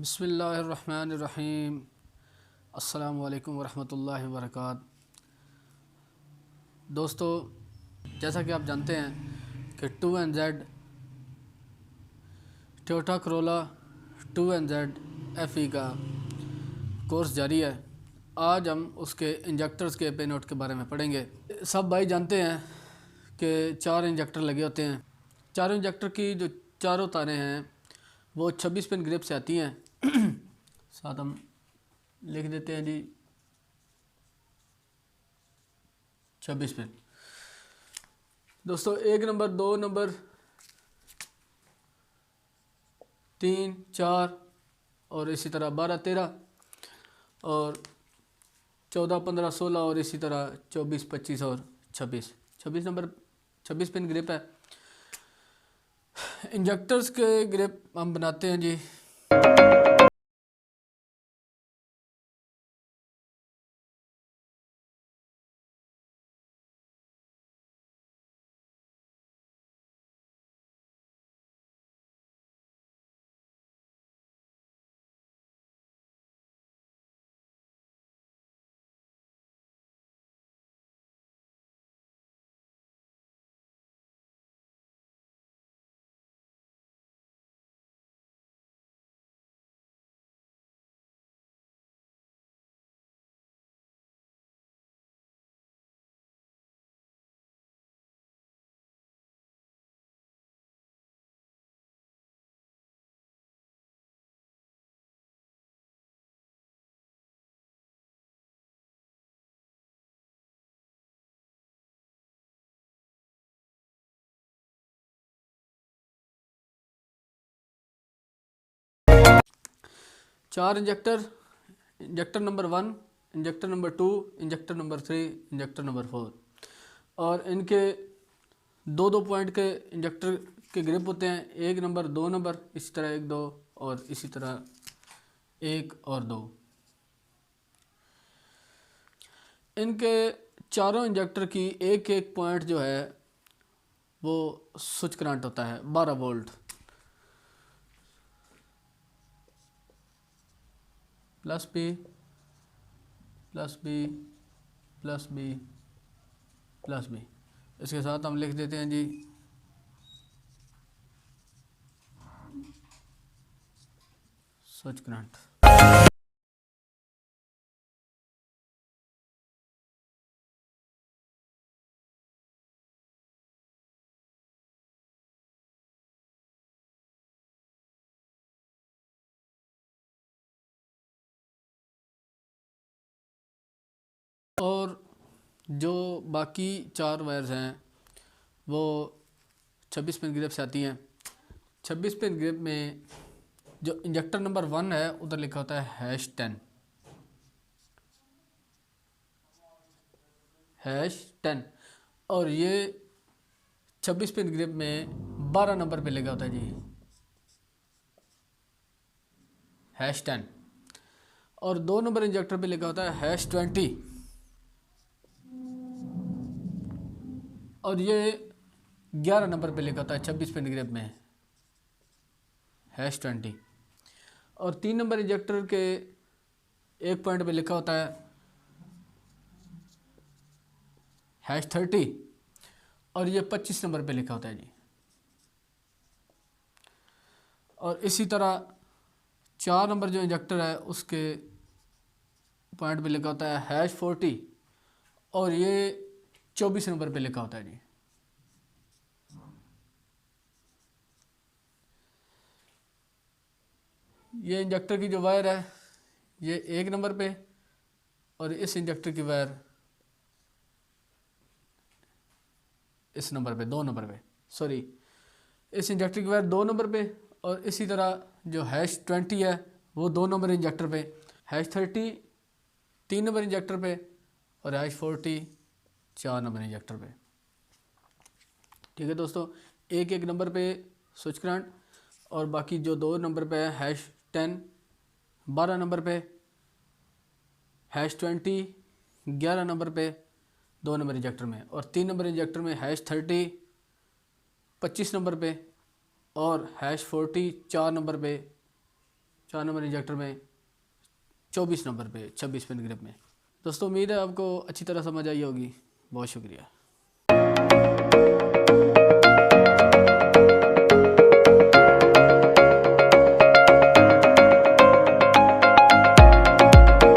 बिस्मिल्लाहिर्रहमानिर्रहीम। अस्सलामु अलैकुम वरहमतुल्लाहि वबरकातुहू। दोस्तों, जैसा कि आप जानते हैं कि 2NZ Toyota Corolla 2NZ FE का कोर्स जारी है। आज हम उसके इंजेक्टर्स के पे नोट के बारे में पढ़ेंगे। सब भाई जानते हैं कि 4 इंजेक्टर लगे होते हैं। चारों इंजेक्टर की जो चारों तारें हैं वो 26 पिन ग्रिप से आती हैं। साथ हम लिख देते हैं जी 26 पिन। दोस्तों, 1 नंबर, 2 नंबर, 3, 4 और इसी तरह 12, 13 और 14, 15, 16 और इसी तरह 24, 25 और 26 नंबर 26 पिन ग्रिप है। इंजेक्टर्स के ग्रिप हम बनाते हैं जी। चार injector, injector number 1, injector number 2, injector number 3, injector number 4 और इनके दो दो पॉइंट के इंजेक्टर के ग्रिप होते हैं। 1 नंबर, 2 नंबर, इसी तरह 1, 2 और इसी तरह 1 और 2। इनके चारों इंजेक्टर की एक एक पॉइंट जो है वो स्विच करंट होता है 12 volt. Plus B plus B plus B plus B. इसके साथ हम लिख देते हैं जी स्विच करंट। और जो बाकी 4 वायर्स हैं वो 26 पिन ग्रिप से आती हैं। 26 पिन ग्रिप में जो इंजेक्टर नंबर 1 है उधर लिखा होता है #10 और ये 26 पिन ग्रिप में 12 नंबर पे लिखा होता है जी #10 और 2 नंबर इंजेक्टर पे लिखा होता है #20 और ये 11 नंबर पे लिखा होता है 26 पिन ग्रिप में #20 और 3 नंबर इंजेक्टर के एक पॉइंट पे लिखा होता है #30 और ये 25 नंबर पे लिखा होता है जी। और इसी तरह 4 नंबर जो इंजेक्टर है उसके पॉइंट पे लिखा होता है #40 और ये 24 नंबर पे लिखा होता है जी। ये इंजेक्टर की जो वायर है ये 1 नंबर पे और इस इंजेक्टर की वायर इस नंबर पे 2 नंबर पे, सॉरी, इस इंजेक्टर की वायर 2 नंबर पे और इसी तरह जो #20 है वो 2 नंबर इंजेक्टर पे, #30 3 नंबर इंजेक्टर पे और #40 4 नंबर इंजेक्टर पे। ठीक है दोस्तों, एक एक नंबर पे स्विच करंट और बाकी जो 2 नंबर पे है #10 12 नंबर पे, #20 11 नंबर पे 2 नंबर इंजेक्टर में और 3 नंबर इंजेक्टर में #30 25 नंबर पे और #40 4 नंबर पे 4 नंबर इंजेक्टर में 24 नंबर पे 26 पिन ग्रिप में। दोस्तों उम्मीद है आपको अच्छी तरह समझ आई होगी। बहुत शुक्रिया।